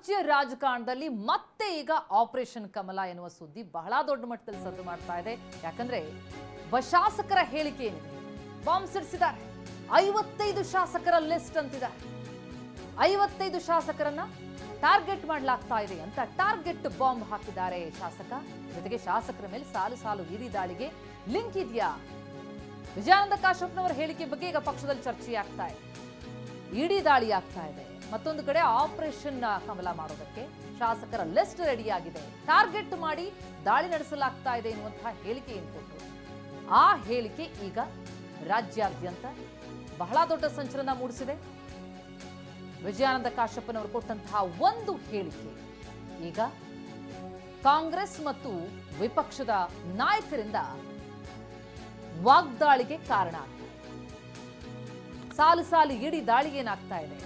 ರಾಜ್ಯ ರಾಜಕಾರಣದಲ್ಲಿ ಮತ್ತೆ ಈಗ ಆಪರೇಷನ್ ಕಮಲ ಎನ್ನುವ ಸುದ್ದಿ ಬಹಳ ದೊಡ್ಡ ಮಟ್ಟದಲ್ಲಿ ಸದ್ದು ಮಾಡ್ತಾ ಇದೆ. ಯಾಕಂದ್ರೆ ಶಾಸಕರ ಹೇಳಿಕೆ ಏನಿದೆ, ಬಾಂಬ್ ಸಿಡಿಸಿದ್ದಾರೆ. 55 ಶಾಸಕರ ಲಿಸ್ಟ್ ಅಂತಿದ್ದಾರೆ. 55 ಶಾಸಕರನ್ನ ಟಾರ್ಗೆಟ್ ಮಾಡಲಾಗ್ತಾ ಇದೆ ಅಂತ ಟಾರ್ಗೆಟ್ ಬಾಂಬ್ ಹಾಕಿದ್ದಾರೆ ಶಾಸಕ. ಜೊತೆಗೆ ಶಾಸಕರ ಮೇಲೆ ಸಾಲು ಸಾಲು ಇಡಿ ದಾಳಿಗೆ ಲಿಂಕ್ ಇದೆಯಾ? ವಿಜಯಾನಂದ ಕಾಶ್ಯಪ್ನವರ ಹೇಳಿಕೆ ಬಗ್ಗೆ ಈಗ ಪಕ್ಷದಲ್ಲಿ ಚರ್ಚೆ ಆಗ್ತಾ ಇದೆ. ಇಡಿ ದಾಳಿ ಆಗ್ತಾ ಇದೆ. ಮತ್ತೊಂದು ಕಡೆ ಆಪರೇಷನ್ ಕಮಲ ಮಾಡೋದಕ್ಕೆ ಶಾಸಕರ ಲಿಸ್ಟ್ ರೆಡಿಯಾಗಿದೆ. ಟಾರ್ಗೆಟ್ ಮಾಡಿ ದಾಳಿ ನಡೆಸಲಾಗ್ತಾ ಇದೆ ಎನ್ನುವಂತಹ ಹೇಳಿಕೆ ಏನು ಕೊಟ್ಟರು. ಆ ಹೇಳಿಕೆ ಈಗ ರಾಜ್ಯಾದ್ಯಂತ ಬಹಳ ದೊಡ್ಡ ಸಂಚಲನ ಮೂಡಿಸಿದೆ. ವಿಜಯಾನಂದ ಕಾಶ್ಯಪ್ನವರು ಕೊಟ್ಟಂತಹ ಒಂದು ಹೇಳಿಕೆ ಈಗ ಕಾಂಗ್ರೆಸ್ ಮತ್ತು ವಿಪಕ್ಷದ ನಾಯಕರಿಂದ ವಾಗ್ದಾಳಿಗೆ ಕಾರಣ ಆಗ್ತದೆ. ಸಾಲು ಸಾಲು ಇಡಿ ದಾಳಿ ಏನಾಗ್ತಾ ಇದೆ,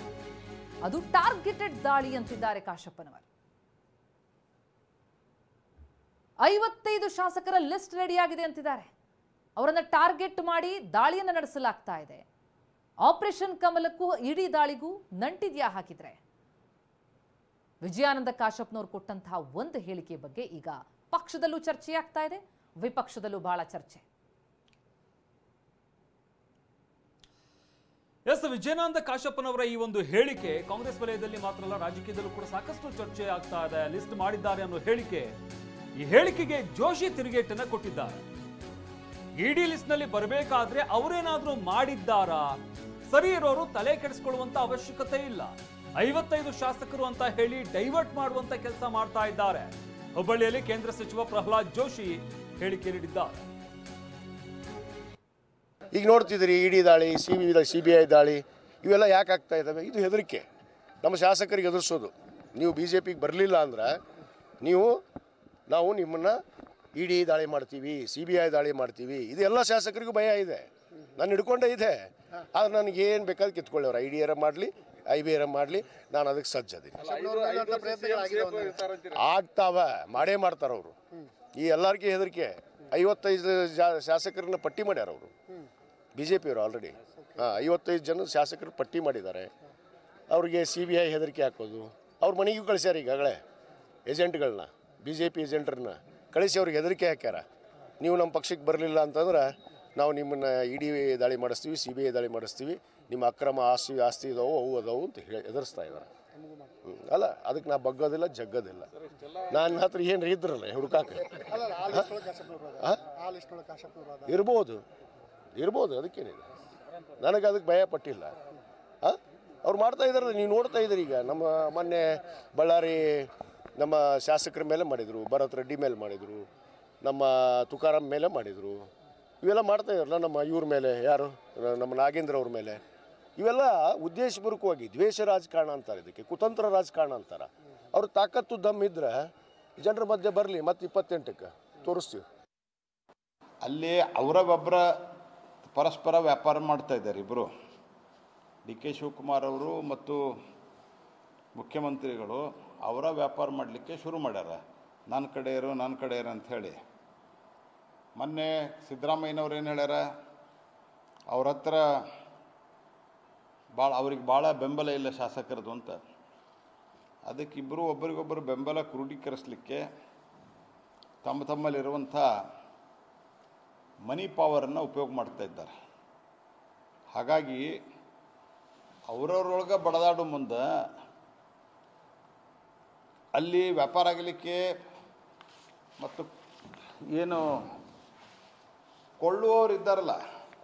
ಅದು ಟಾರ್ಗೆಟೆಡ್ ದಾಳಿ ಅಂತಿದ್ದಾರೆ ಕಾಶ್ಯಪ್ಪನವರು. 55 ಶಾಸಕರ ಲಿಸ್ಟ್ ರೆಡಿಯಾಗಿದೆ ಅಂತಿದ್ದಾರೆ. ಅವರನ್ನ ಟಾರ್ಗೆಟ್ ಮಾಡಿ ದಾಳಿಯನ್ನು ನಡೆಸಲಾಗ್ತಾ ಇದೆ. ಆಪರೇಷನ್ ಕಮಲಕ್ಕೂ ಇಡಿ ದಾಳಿಗೂ ನಂಟಿದ್ಯಾ ಹಾಕಿದ್ರೆ? ವಿಜಯಾನಂದ ಕಾಶ್ಯಪ್ನವರು ಕೊಟ್ಟಂತಹ ಒಂದು ಹೇಳಿಕೆ ಬಗ್ಗೆ ಈಗ ಪಕ್ಷದಲ್ಲೂ ಚರ್ಚೆಯಾಗ್ತಾ ಇದೆ, ವಿಪಕ್ಷದಲ್ಲೂ ಬಹಳ ಚರ್ಚೆ. ಎಸ್, ವಿಜಯಾನಂದ ಕಾಶ್ಯಪ್ಪನವರ ಈ ಒಂದು ಹೇಳಿಕೆ ಕಾಂಗ್ರೆಸ್ ವಲಯದಲ್ಲಿ ಮಾತ್ರ ಅಲ್ಲ, ರಾಜಕೀಯದಲ್ಲೂ ಕೂಡ ಸಾಕಷ್ಟು ಚರ್ಚೆ ಆಗ್ತಾ ಇದೆ. ಲಿಸ್ಟ್ ಮಾಡಿದ್ದಾರೆ ಅನ್ನೋ ಹೇಳಿಕೆ, ಈ ಹೇಳಿಕೆಗೆ ಜೋಶಿ ತಿರುಗೇಟನ್ನ ಕೊಟ್ಟಿದ್ದಾರೆ. ಇಡಿ ಲಿಸ್ಟ್ ನಲ್ಲಿ ಬರಬೇಕಾದ್ರೆ ಅವರೇನಾದ್ರೂ ಮಾಡಿದ್ದಾರಾ? ಸರಿ ಇರೋರು ತಲೆ ಕೆಡಿಸ್ಕೊಳ್ಳುವಂತ ಅವಶ್ಯಕತೆ ಇಲ್ಲ. 55 ಶಾಸಕರು ಅಂತ ಹೇಳಿ ಡೈವರ್ಟ್ ಮಾಡುವಂತ ಕೆಲಸ ಮಾಡ್ತಾ ಇದ್ದಾರೆ. ಹುಬ್ಬಳ್ಳಿಯಲ್ಲಿ ಕೇಂದ್ರ ಸಚಿವ ಪ್ರಹ್ಲಾದ್ ಜೋಶಿ ಹೇಳಿಕೆ ನೀಡಿದ್ದಾರೆ. ಈಗ ನೋಡ್ತಿದ್ದೀರಿ, ಇಡಿ ದಾಳಿ, CBI ದಾಳಿ ಇವೆಲ್ಲ ಯಾಕೆ ಆಗ್ತಾ ಇದ್ದಾವೆ? ಇದು ಹೆದರಿಕೆ, ನಮ್ಮ ಶಾಸಕರಿಗೆ ಎದುರಿಸೋದು. ನೀವು BJPಗೆ ಬರಲಿಲ್ಲ ಅಂದ್ರೆ ನಾವು ನಿಮ್ಮನ್ನು ಇಡಿ ದಾಳಿ ಮಾಡ್ತೀವಿ, CBI ದಾಳಿ ಮಾಡ್ತೀವಿ, ಇದು ಎಲ್ಲ ಶಾಸಕರಿಗೂ ಭಯ ಇದೆ. ನಾನು ಹಿಡ್ಕೊಂಡೇ ಇದೆ. ಆದ್ರೆ ನನಗೇನು ಬೇಕಾದ್ರೆ ಕಿತ್ಕೊಳ್ಳೋರು, IDR ಮಾಡಲಿ, IBR ಮಾಡಲಿ, ನಾನು ಅದಕ್ಕೆ ಸಜ್ಜದೀನಿ. ಮಾಡೇ ಮಾಡ್ತಾರೆ ಅವರು. ಈ ಎಲ್ಲರಿಗೂ ಹೆದರಿಕೆ. 55 ಶಾಸಕರನ್ನ ಪಟ್ಟಿ ಮಾಡ್ಯಾರ ಅವರು, BJP ಅವರು ಆಲ್ರೆಡಿ 55 ಜನ ಶಾಸಕರು ಪಟ್ಟಿ ಮಾಡಿದ್ದಾರೆ. ಅವ್ರಿಗೆ CBI ಹೆದರಿಕೆ ಹಾಕೋದು. ಅವ್ರ ಮನೆಗೂ ಕಳಿಸ್ಯಾರ ಈಗಾಗಲೇ ಏಜೆಂಟ್ಗಳನ್ನ, BJP ಏಜೆಂಟ್ರನ್ನ ಕಳಿಸಿ ಅವ್ರಿಗೆ ಹೆದರಿಕೆ ಹಾಕ್ಯಾರ. ನೀವು ನಮ್ಮ ಪಕ್ಷಕ್ಕೆ ಬರಲಿಲ್ಲ ಅಂತಂದ್ರೆ ನಾವು ನಿಮ್ಮನ್ನು ಇಡಿ ದಾಳಿ ಮಾಡಿಸ್ತೀವಿ, CBI ದಾಳಿ ಮಾಡಿಸ್ತೀವಿ, ನಿಮ್ಮ ಅಕ್ರಮ ಆಸ್ತಿ ಇದಾವು, ಅವು ಅದಾವು ಅಂತ ಹೇಳಿ ಎದುರಿಸ್ತಾ ಇದ್ದಾರೆ. ಅಲ್ಲ, ಅದಕ್ಕೆ ನಾ ಬಗ್ಗೋದಿಲ್ಲ, ಜಗ್ಗೋದಿಲ್ಲ. ನನ್ನ ಹತ್ರ ಏನು ಇದ್ರಲ್ಲ ಹುಡುಕಾಕ ಇರ್ಬೋದು, ಅದಕ್ಕೇನಿದೆ. ನನಗೆ ಅದಕ್ಕೆ ಭಯ ಪಟ್ಟಿಲ್ಲ. ಅವ್ರು ಮಾಡ್ತಾ ಇದ್ದಾರೆ, ನೀವು ನೋಡ್ತಾ ಇದ್ದೀರಿ. ಈಗ ನಮ್ಮ ಮೊನ್ನೆ ಬಳ್ಳಾರಿ ನಮ್ಮ ಶಾಸಕರ ಮೇಲೆ ಮಾಡಿದರು, ಭರತ್ ರೆಡ್ಡಿ ಮೇಲೆ ಮಾಡಿದರು, ನಮ್ಮ ತುಕಾರಾಮ್ ಮೇಲೆ ಮಾಡಿದರು. ಇವೆಲ್ಲ ಮಾಡ್ತಾ ಇದ್ದಾರಲ್ಲ, ನಮ್ಮ ಇವ್ರ ಮೇಲೆ, ಯಾರು ನಮ್ಮ ನಾಗೇಂದ್ರ ಅವ್ರ ಮೇಲೆ. ಇವೆಲ್ಲ ಉದ್ದೇಶಪೂರ್ವಕವಾಗಿ ದ್ವೇಷ ರಾಜಕಾರಣ ಅಂತಾರೆ, ಇದಕ್ಕೆ ಕುತಂತ್ರ ರಾಜಕಾರಣ ಅಂತಾರೆ. ಅವ್ರ ತಾಕತ್ತು ದಮ್ ಇದ್ರೆ ಜನರ ಮಧ್ಯೆ ಬರಲಿ, ಮತ್ತು 28ಕ್ಕೆ ತೋರಿಸ್ತೀವಿ. ಅಲ್ಲಿ ಅವರೊಬ್ಬರ ಪರಸ್ಪರ ವ್ಯಾಪಾರ ಮಾಡ್ತಾ ಇದ್ದಾರೆ ಇಬ್ಬರು. DK ಶಿವಕುಮಾರ್ ಅವರು ಮತ್ತು ಮುಖ್ಯಮಂತ್ರಿಗಳು ಅವರ ವ್ಯಾಪಾರ ಮಾಡಲಿಕ್ಕೆ ಶುರು ಮಾಡ್ಯಾರ. ನನ್ನ ಕಡೆ ಇರು ಅಂಥೇಳಿ. ಮೊನ್ನೆ ಸಿದ್ದರಾಮಯ್ಯನವ್ರು ಏನು ಹೇಳ್ಯಾರ, ಅವ್ರ ಹತ್ರ ಅವ್ರಿಗೆ ಭಾಳ ಬೆಂಬಲ ಇಲ್ಲ ಶಾಸಕರದು ಅಂತ. ಅದಕ್ಕಿಬ್ಬರು ಒಬ್ಬರಿಗೊಬ್ಬರು ಬೆಂಬಲ ಕ್ರೋಢೀಕರಿಸಲಿಕ್ಕೆ ತಮ್ಮಲ್ಲಿರುವಂಥ ಮನಿ ಪವರನ್ನು ಉಪಯೋಗ ಮಾಡ್ತಾ ಇದ್ದಾರೆ. ಹಾಗಾಗಿ ಅವರವ್ರೊಳಗೆ ಬಡದಾಡೋ ಮುಂದೆ ಅಲ್ಲಿ ವ್ಯಾಪಾರ ಆಗಲಿಕ್ಕೆ ಮತ್ತು ಏನು ಕೊಳ್ಳುವವರು ಇದ್ದಾರಲ್ಲ,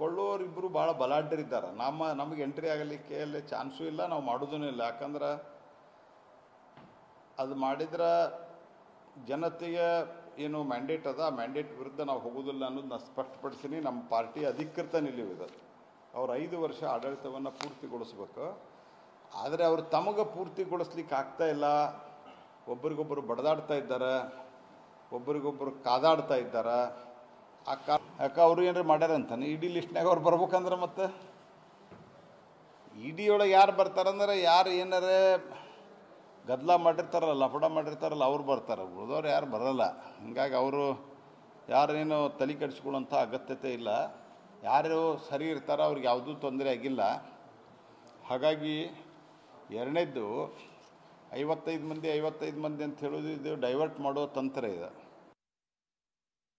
ಕೊಳ್ಳುವವರಿಬ್ಬರು ಭಾಳ ಬಲಾಢ್ಯರಿದ್ದಾರೆ. ನಮಗೆ ಎಂಟ್ರಿ ಆಗಲಿಕ್ಕೆ ಅಲ್ಲಿ ಚಾನ್ಸು ಇಲ್ಲ, ನಾವು ಮಾಡೋದೂ ಇಲ್ಲ. ಯಾಕಂದ್ರೆ ಅದು ಮಾಡಿದ್ರೆ ಜನತೆಗೆ ಏನು ಮ್ಯಾಂಡೇಟ್ ಅದ, ಆ ಮ್ಯಾಂಡೇಟ್ ವಿರುದ್ಧ ನಾವು ಹೋಗೋದಿಲ್ಲ ಅನ್ನೋದು ನಾನು ಸ್ಪಷ್ಟಪಡಿಸಿನಿ. ನಮ್ಮ ಪಾರ್ಟಿ ಅಧಿಕೃತ ನಿಲುವಿದೆ. ಅವ್ರು 5 ವರ್ಷ ಆಡಳಿತವನ್ನು ಪೂರ್ತಿಗೊಳಿಸ್ಬೇಕು. ಆದರೆ ಅವರು ತಮಗೆ ಪೂರ್ತಿಗೊಳಿಸ್ಲಿಕ್ಕೆ ಆಗ್ತಾ ಇಲ್ಲ. ಒಬ್ರಿಗೊಬ್ಬರು ಬಡದಾಡ್ತಾ ಇದ್ದಾರೆ, ಒಬ್ರಿಗೊಬ್ಬರು ಕಾದಾಡ್ತಾ ಇದ್ದಾರೆ. ಯಾಕೆ ಅವರು ಏನಾರು ಮಾಡ್ಯಾರ ಅಂತಾನೆ ಇಡಿ ಲಿಸ್ಟ್ನಾಗ ಅವ್ರು ಬರ್ಬೇಕಂದ್ರೆ, ಮತ್ತು ಇಡಿ ಒಳಗೆ ಯಾರು ಬರ್ತಾರಂದ್ರೆ, ಯಾರು ಏನಾರೇ ಗದ್ದಲ ಮಾಡಿರ್ತಾರಲ್ಲ, ಲಫಡ ಮಾಡಿರ್ತಾರಲ್ಲ, ಅವ್ರು ಬರ್ತಾರೆ. ಉಳಿದವ್ರು ಯಾರು ಬರೋಲ್ಲ. ಹೀಗಾಗಿ ಅವರು ಯಾರೇನು ತಲೆ ಕೆಡಿಸ್ಕೊಳ್ಳೋಂಥ ಅಗತ್ಯತೆ ಇಲ್ಲ. ಯಾರು ಸರಿ ಇರ್ತಾರೋ ಅವ್ರಿಗೆ ಯಾವುದೂ ತೊಂದರೆ ಆಗಿಲ್ಲ. ಹಾಗಾಗಿ ಎರಡನೇದ್ದು 55 ಮಂದಿ ಅಂತ ಹೇಳೋದು ಇದು ಡೈವರ್ಟ್ ಮಾಡೋ ತಂತ್ರ ಇದೆ.